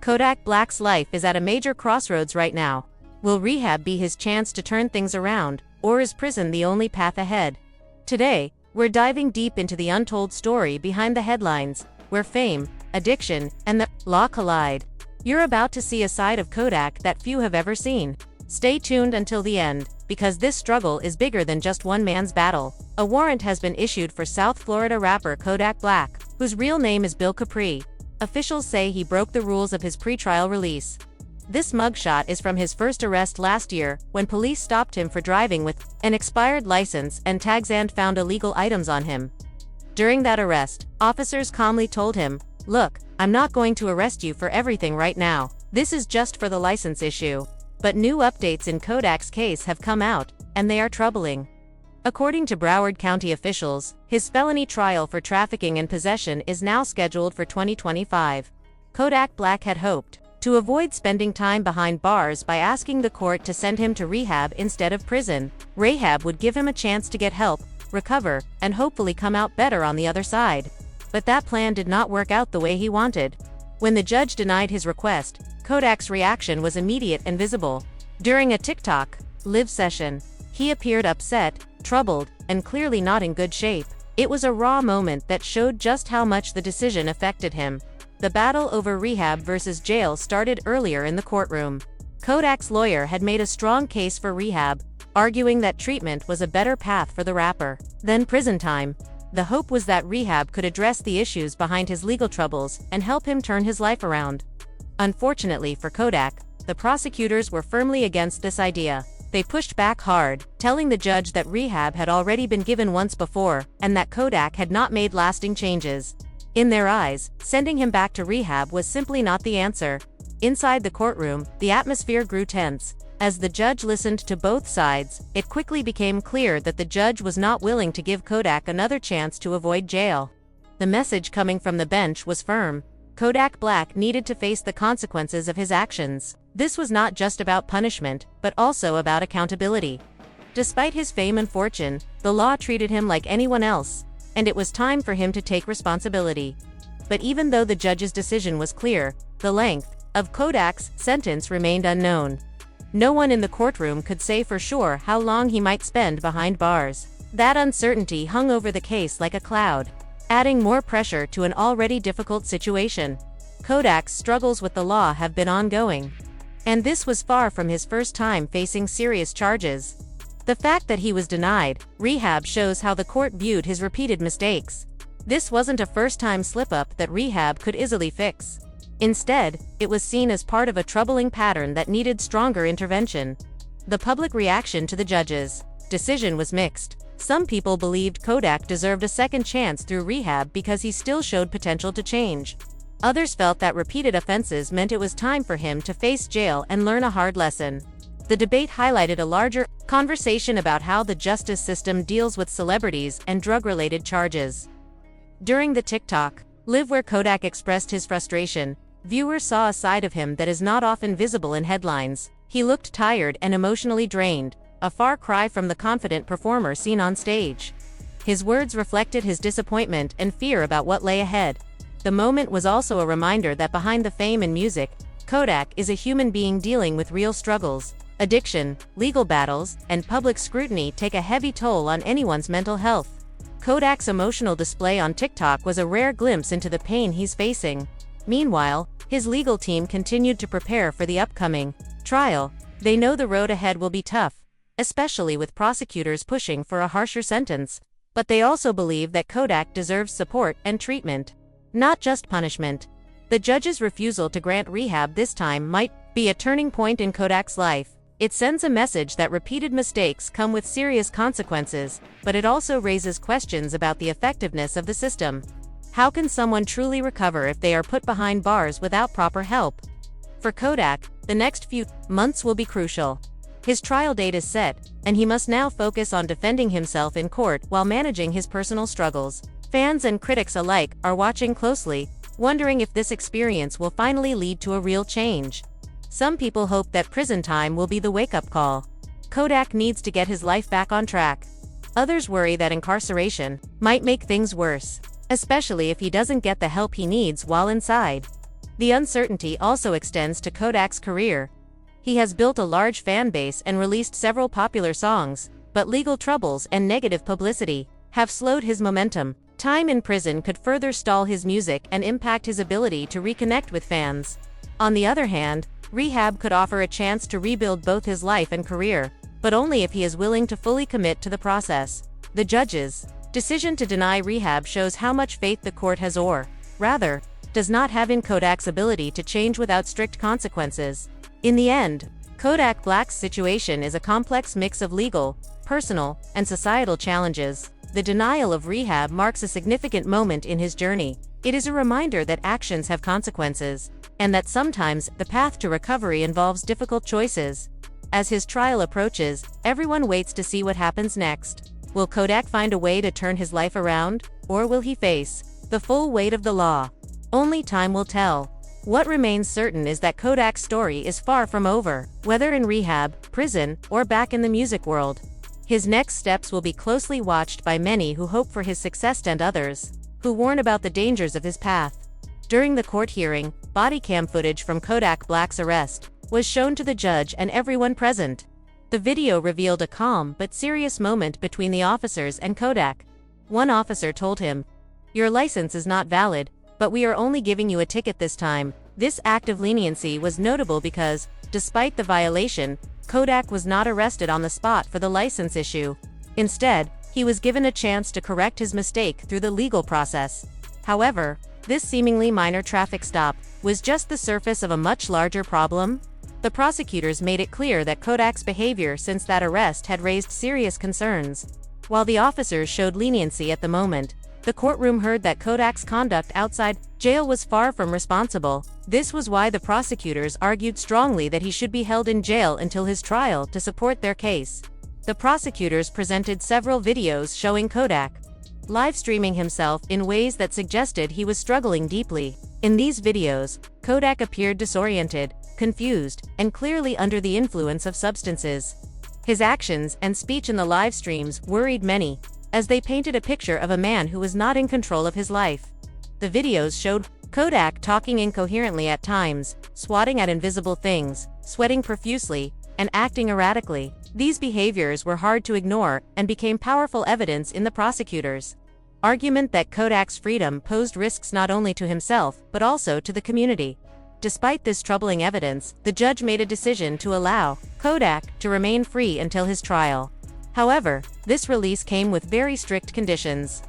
Kodak Black's life is at a major crossroads right now. Will rehab be his chance to turn things around, or is prison the only path ahead? Today, we're diving deep into the untold story behind the headlines, where fame, addiction, and the law collide. You're about to see a side of Kodak that few have ever seen. Stay tuned until the end, because this struggle is bigger than just one man's battle. A warrant has been issued for South Florida rapper Kodak Black, whose real name is Bill Capri. Officials say he broke the rules of his pretrial release. This mugshot is from his first arrest last year, when police stopped him for driving with an expired license and tags and found illegal items on him. During that arrest, officers calmly told him, "Look, I'm not going to arrest you for everything right now. This is just for the license issue." But new updates in Kodak's case have come out, and they are troubling. According to Broward County officials, his felony trial for trafficking and possession is now scheduled for 2025. Kodak Black had hoped to avoid spending time behind bars by asking the court to send him to rehab instead of prison. Rehab would give him a chance to get help, recover, and hopefully come out better on the other side. But that plan did not work out the way he wanted. When the judge denied his request, Kodak's reaction was immediate and visible. During a TikTok live session, he appeared upset, troubled, and clearly not in good shape. It was a raw moment that showed just how much the decision affected him. The battle over rehab versus jail started earlier in the courtroom. Kodak's lawyer had made a strong case for rehab, arguing that treatment was a better path for the rapper than prison time. The hope was that rehab could address the issues behind his legal troubles and help him turn his life around. Unfortunately for Kodak, the prosecutors were firmly against this idea. They pushed back hard, telling the judge that rehab had already been given once before, and that Kodak had not made lasting changes. In their eyes, sending him back to rehab was simply not the answer. Inside the courtroom, the atmosphere grew tense. As the judge listened to both sides, it quickly became clear that the judge was not willing to give Kodak another chance to avoid jail. The message coming from the bench was firm. Kodak Black needed to face the consequences of his actions. This was not just about punishment, but also about accountability. Despite his fame and fortune, the law treated him like anyone else, and it was time for him to take responsibility. But even though the judge's decision was clear, the length of Kodak's sentence remained unknown. No one in the courtroom could say for sure how long he might spend behind bars. That uncertainty hung over the case like a cloud, adding more pressure to an already difficult situation. Kodak's struggles with the law have been ongoing. And this was far from his first time facing serious charges. The fact that he was denied rehab shows how the court viewed his repeated mistakes. This wasn't a first-time slip-up that rehab could easily fix. Instead, it was seen as part of a troubling pattern that needed stronger intervention. The public reaction to the judge's decision was mixed. Some people believed Kodak deserved a second chance through rehab because he still showed potential to change. Others felt that repeated offenses meant it was time for him to face jail and learn a hard lesson. The debate highlighted a larger conversation about how the justice system deals with celebrities and drug-related charges. During the TikTok live where Kodak expressed his frustration, viewers saw a side of him that is not often visible in headlines. He looked tired and emotionally drained, a far cry from the confident performer seen on stage. His words reflected his disappointment and fear about what lay ahead. The moment was also a reminder that behind the fame and music, Kodak is a human being dealing with real struggles. Addiction, legal battles, and public scrutiny take a heavy toll on anyone's mental health. Kodak's emotional display on TikTok was a rare glimpse into the pain he's facing. Meanwhile, his legal team continued to prepare for the upcoming trial. They know the road ahead will be tough, especially with prosecutors pushing for a harsher sentence. But they also believe that Kodak deserves support and treatment, not just punishment. The judge's refusal to grant rehab this time might be a turning point in Kodak's life. It sends a message that repeated mistakes come with serious consequences, but it also raises questions about the effectiveness of the system. How can someone truly recover if they are put behind bars without proper help? For Kodak, the next few months will be crucial. His trial date is set, and he must now focus on defending himself in court while managing his personal struggles. Fans and critics alike are watching closely, wondering if this experience will finally lead to a real change. Some people hope that prison time will be the wake-up call. Kodak needs to get his life back on track. Others worry that incarceration might make things worse, especially if he doesn't get the help he needs while inside. The uncertainty also extends to Kodak's career. He has built a large fan base and released several popular songs, but legal troubles and negative publicity have slowed his momentum. Time in prison could further stall his music and impact his ability to reconnect with fans. On the other hand, rehab could offer a chance to rebuild both his life and career, but only if he is willing to fully commit to the process. The judge's decision to deny rehab shows how much faith the court has or, rather, does not have in Kodak's ability to change without strict consequences. In the end, Kodak Black's situation is a complex mix of legal, personal, and societal challenges. The denial of rehab marks a significant moment in his journey. It is a reminder that actions have consequences, and that sometimes the path to recovery involves difficult choices. As his trial approaches, everyone waits to see what happens next. Will Kodak find a way to turn his life around, or will he face the full weight of the law? Only time will tell. What remains certain is that Kodak's story is far from over, whether in rehab, prison, or back in the music world. His next steps will be closely watched by many who hope for his success and others who warn about the dangers of his path. During the court hearing, body cam footage from Kodak Black's arrest was shown to the judge and everyone present. The video revealed a calm but serious moment between the officers and Kodak. One officer told him, "Your license is not valid, but we are only giving you a ticket this time." This act of leniency was notable because, despite the violation, Kodak was not arrested on the spot for the license issue. Instead, he was given a chance to correct his mistake through the legal process. However, this seemingly minor traffic stop was just the surface of a much larger problem. The prosecutors made it clear that Kodak's behavior since that arrest had raised serious concerns. While the officers showed leniency at the moment, the courtroom heard that Kodak's conduct outside jail was far from responsible. This was why the prosecutors argued strongly that he should be held in jail until his trial to support their case. The prosecutors presented several videos showing Kodak live streaming himself in ways that suggested he was struggling deeply. In these videos, Kodak appeared disoriented, confused, and clearly under the influence of substances. His actions and speech in the live streams worried many, as they painted a picture of a man who was not in control of his life. The videos showed Kodak talking incoherently at times, swatting at invisible things, sweating profusely, and acting erratically. These behaviors were hard to ignore and became powerful evidence in the prosecutors' argument that Kodak's freedom posed risks not only to himself but also to the community. Despite this troubling evidence, the judge made a decision to allow Kodak to remain free until his trial. However, this release came with very strict conditions.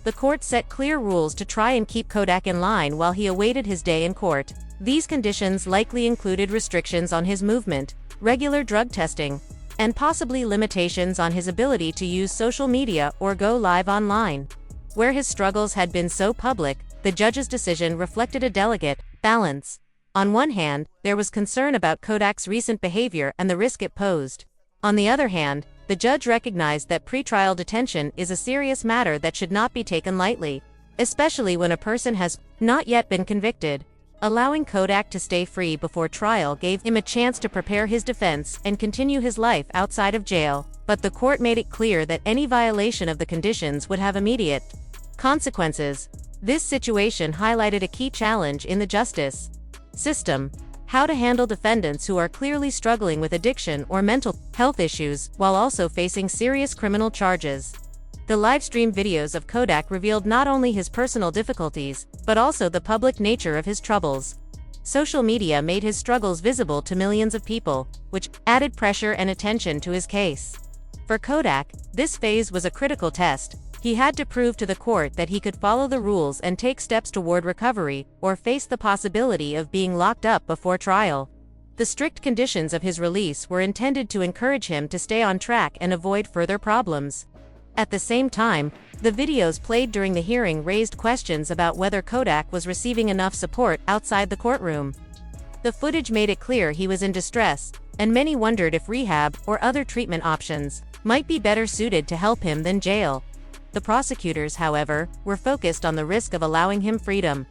The court set clear rules to try and keep Kodak in line while he awaited his day in court. These conditions likely included restrictions on his movement, regular drug testing, and possibly limitations on his ability to use social media or go live online. Where his struggles had been so public, the judge's decision reflected a delicate balance. On one hand, there was concern about Kodak's recent behavior and the risk it posed. On the other hand, the judge recognized that pretrial detention is a serious matter that should not be taken lightly, especially when a person has not yet been convicted. Allowing Kodak to stay free before trial gave him a chance to prepare his defense and continue his life outside of jail, but the court made it clear that any violation of the conditions would have immediate consequences. This situation highlighted a key challenge in the justice system: how to handle defendants who are clearly struggling with addiction or mental health issues while also facing serious criminal charges. The livestream videos of Kodak revealed not only his personal difficulties, but also the public nature of his troubles. Social media made his struggles visible to millions of people, which added pressure and attention to his case. For Kodak, this phase was a critical test. He had to prove to the court that he could follow the rules and take steps toward recovery, or face the possibility of being locked up before trial. The strict conditions of his release were intended to encourage him to stay on track and avoid further problems. At the same time, the videos played during the hearing raised questions about whether Kodak was receiving enough support outside the courtroom. The footage made it clear he was in distress, and many wondered if rehab or other treatment options might be better suited to help him than jail. The prosecutors, however, were focused on the risk of allowing him freedom.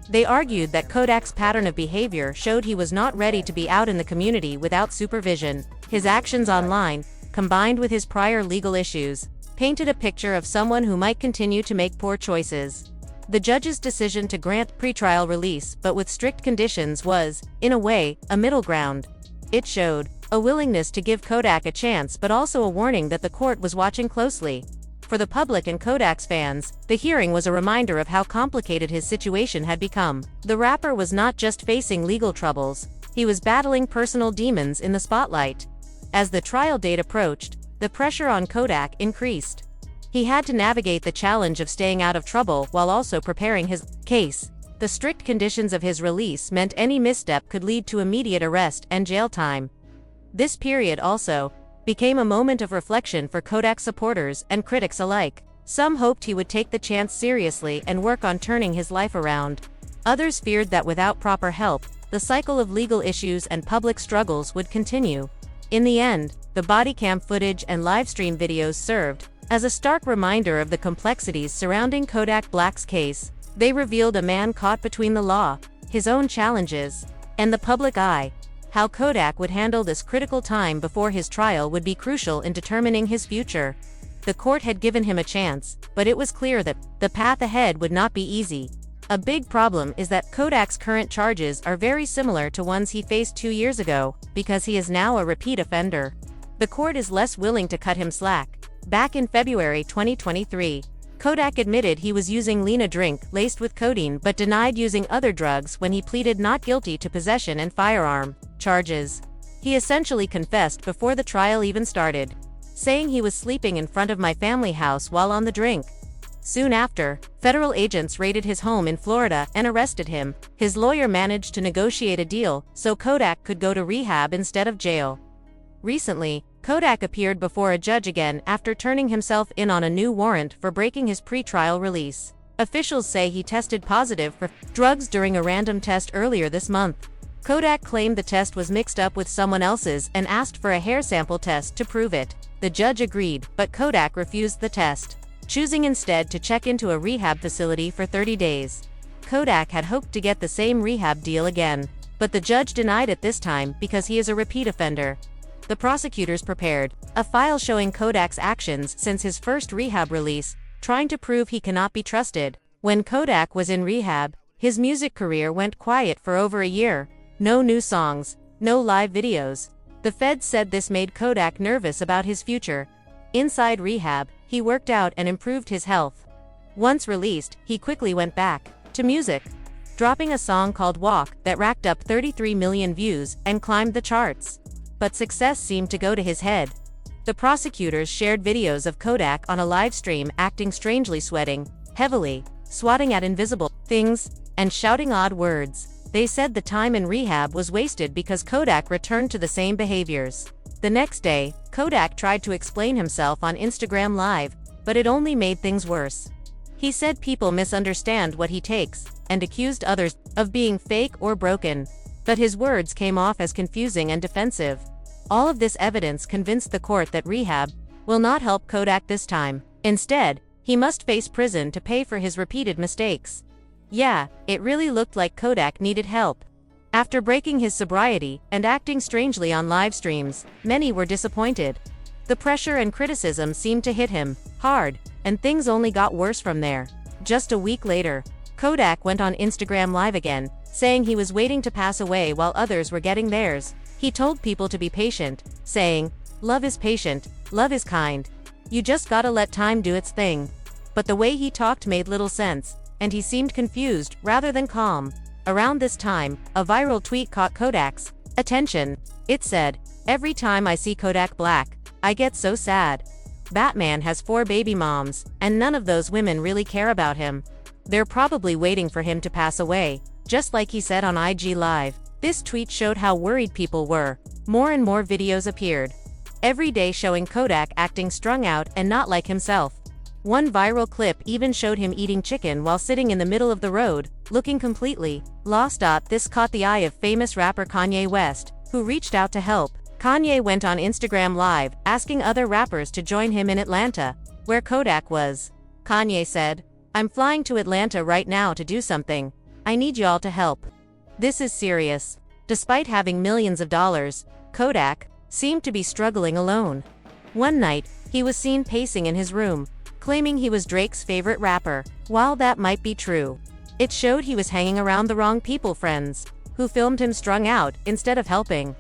They argued that Kodak's pattern of behavior showed he was not ready to be out in the community without supervision. His actions online, combined with his prior legal issues, painted a picture of someone who might continue to make poor choices. The judge's decision to grant pretrial release but with strict conditions was, in a way, a middle ground. It showed a willingness to give Kodak a chance but also a warning that the court was watching closely. For the public and Kodak's fans, the hearing was a reminder of how complicated his situation had become. The rapper was not just facing legal troubles, he was battling personal demons in the spotlight. As the trial date approached, the pressure on Kodak increased. He had to navigate the challenge of staying out of trouble while also preparing his case. The strict conditions of his release meant any misstep could lead to immediate arrest and jail time. This period also became a moment of reflection for Kodak supporters and critics alike. Some hoped he would take the chance seriously and work on turning his life around. Others feared that without proper help, the cycle of legal issues and public struggles would continue. In the end, the body cam footage and livestream videos served as a stark reminder of the complexities surrounding Kodak Black's case. They revealed a man caught between the law, his own challenges, and the public eye. How Kodak would handle this critical time before his trial would be crucial in determining his future. The court had given him a chance, but it was clear that the path ahead would not be easy. A big problem is that Kodak's current charges are very similar to ones he faced 2 years ago, because he is now a repeat offender. The court is less willing to cut him slack. Back in February 2023, Kodak admitted he was using Lena drink laced with codeine but denied using other drugs when he pleaded not guilty to possession and firearm charges. He essentially confessed before the trial even started, saying he was sleeping in front of my family house while on the drink. Soon after, federal agents raided his home in Florida and arrested him. His lawyer managed to negotiate a deal so Kodak could go to rehab instead of jail. Recently, Kodak appeared before a judge again after turning himself in on a new warrant for breaking his pre-trial release. Officials say he tested positive for drugs during a random test earlier this month. Kodak claimed the test was mixed up with someone else's and asked for a hair sample test to prove it. The judge agreed, but Kodak refused the test, choosing instead to check into a rehab facility for 30 days. Kodak had hoped to get the same rehab deal again, but the judge denied it this time because he is a repeat offender. The prosecutors prepared a file showing Kodak's actions since his first rehab release, trying to prove he cannot be trusted. When Kodak was in rehab, his music career went quiet for over a year. No new songs, no live videos. The feds said this made Kodak nervous about his future. Inside rehab, he worked out and improved his health. Once released, he quickly went back to music, dropping a song called Walk that racked up 33 million views and climbed the charts. But success seemed to go to his head. The prosecutors shared videos of Kodak on a live stream acting strangely, sweating heavily, swatting at invisible things, and shouting odd words. They said the time in rehab was wasted because Kodak returned to the same behaviors. The next day, Kodak tried to explain himself on Instagram Live, but it only made things worse. He said people misunderstand what he takes, and accused others of being fake or broken. But his words came off as confusing and defensive. All of this evidence convinced the court that rehab will not help Kodak this time. Instead, he must face prison to pay for his repeated mistakes. Yeah, it really looked like Kodak needed help. After breaking his sobriety and acting strangely on live streams, many were disappointed. The pressure and criticism seemed to hit him hard, and things only got worse from there. Just a week later, Kodak went on Instagram Live again, saying he was waiting to pass away while others were getting theirs. He told people to be patient, saying, "Love is patient, love is kind. You just gotta let time do its thing." But the way he talked made little sense, and he seemed confused rather than calm. Around this time, a viral tweet caught Kodak's attention. It said, "Every time I see Kodak Black, I get so sad. Batman has 4 baby moms, and none of those women really care about him. They're probably waiting for him to pass away," just like he said on IG Live. This tweet showed how worried people were. More and more videos appeared, every day showing Kodak acting strung out and not like himself. One viral clip even showed him eating chicken while sitting in the middle of the road, looking completely lost. This caught the eye of famous rapper Kanye West, who reached out to help. Kanye went on Instagram Live, asking other rappers to join him in Atlanta, where Kodak was. Kanye said, "I'm flying to Atlanta right now to do something. I need y'all to help. This is serious." Despite having millions of dollars, Kodak seemed to be struggling alone. One night, he was seen pacing in his room, claiming he was Drake's favorite rapper. While that might be true, it showed he was hanging around the wrong people friends, who filmed him strung out instead of helping.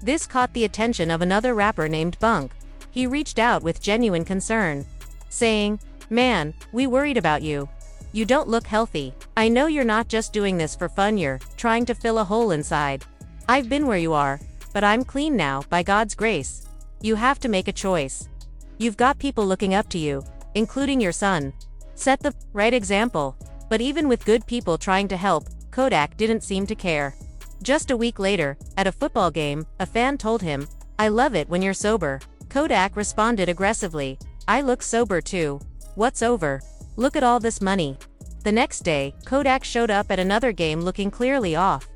This caught the attention of another rapper named Bunk. He reached out with genuine concern, saying, "Man, we worried about you. You don't look healthy. I know you're not just doing this for fun, you're trying to fill a hole inside. I've been where you are, but I'm clean now, by God's grace. You have to make a choice. You've got people looking up to you, including your son. Set the right example." But even with good people trying to help, Kodak didn't seem to care. Just a week later, at a football game, a fan told him, "I love it when you're sober." Kodak responded aggressively, "I look sober too. What's over? Look at all this money." The next day, Kodak showed up at another game looking clearly off.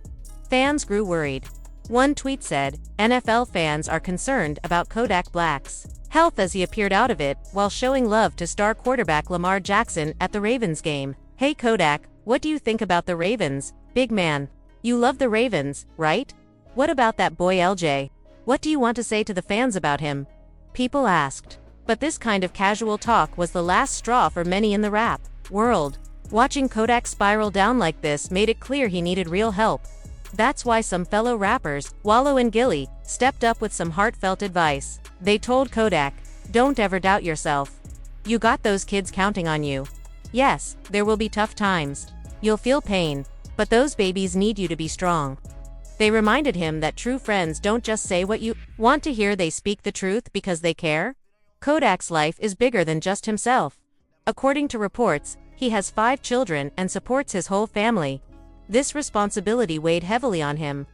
Fans grew worried. One tweet said, "NFL fans are concerned about Kodak Black's health as he appeared out of it while showing love to star quarterback Lamar Jackson at the Ravens game. Hey Kodak, what do you think about the Ravens, big man? You love the Ravens, right? What about that boy LJ? What do you want to say to the fans about him?" People asked. But this kind of casual talk was the last straw for many in the rap world. Watching Kodak spiral down like this made it clear he needed real help. That's why some fellow rappers, Wallow and Gilly, stepped up with some heartfelt advice. They told Kodak, "Don't ever doubt yourself. You got those kids counting on you. Yes, there will be tough times. You'll feel pain, but those babies need you to be strong." They reminded him that true friends don't just say what you want to hear, they speak the truth because they care. Kodak's life is bigger than just himself. According to reports, he has 5 children and supports his whole family. This responsibility weighed heavily on him.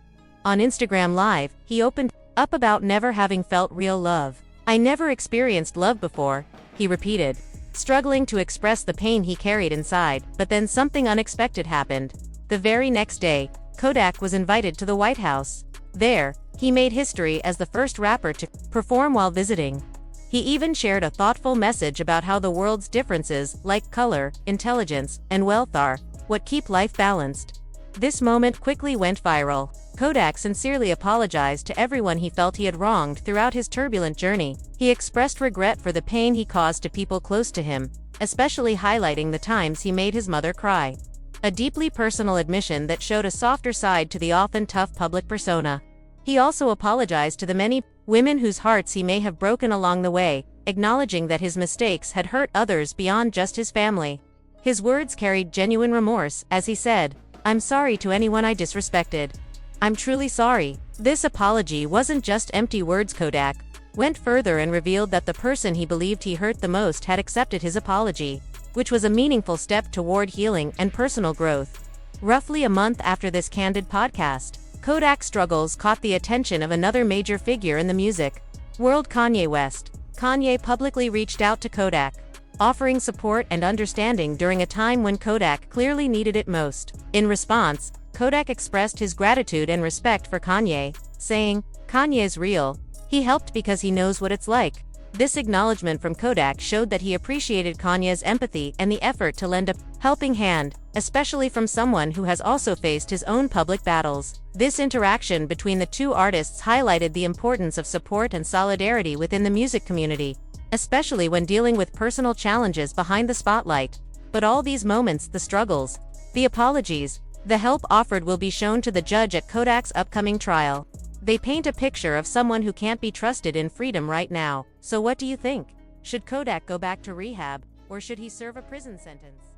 On Instagram Live, he opened up about never having felt real love. "I never experienced love before," he repeated, struggling to express the pain he carried inside. But then something unexpected happened. The very next day, Kodak was invited to the White House. There, he made history as the first rapper to perform while visiting. He even shared a thoughtful message about how the world's differences, like color, intelligence, and wealth, are what keep life balanced. This moment quickly went viral. Kodak sincerely apologized to everyone he felt he had wronged throughout his turbulent journey. He expressed regret for the pain he caused to people close to him, especially highlighting the times he made his mother cry. A deeply personal admission that showed a softer side to the often tough public persona. He also apologized to the many women whose hearts he may have broken along the way, acknowledging that his mistakes had hurt others beyond just his family. His words carried genuine remorse as he said, "I'm sorry to anyone I disrespected. I'm truly sorry." This apology wasn't just empty words. Kodak went further and revealed that the person he believed he hurt the most had accepted his apology, which was a meaningful step toward healing and personal growth. Roughly a month after this candid podcast, Kodak's struggles caught the attention of another major figure in the music world, Kanye West. Kanye publicly reached out to Kodak, offering support and understanding during a time when Kodak clearly needed it most. In response, Kodak expressed his gratitude and respect for Kanye, saying, "Kanye's real. He helped because he knows what it's like." This acknowledgement from Kodak showed that he appreciated Kanye's empathy and the effort to lend a helping hand, especially from someone who has also faced his own public battles. This interaction between the two artists highlighted the importance of support and solidarity within the music community, especially when dealing with personal challenges behind the spotlight. But all these moments, the struggles, the apologies, the help offered, will be shown to the judge at Kodak's upcoming trial. They paint a picture of someone who can't be trusted in freedom right now. So what do you think? Should Kodak go back to rehab, or should he serve a prison sentence?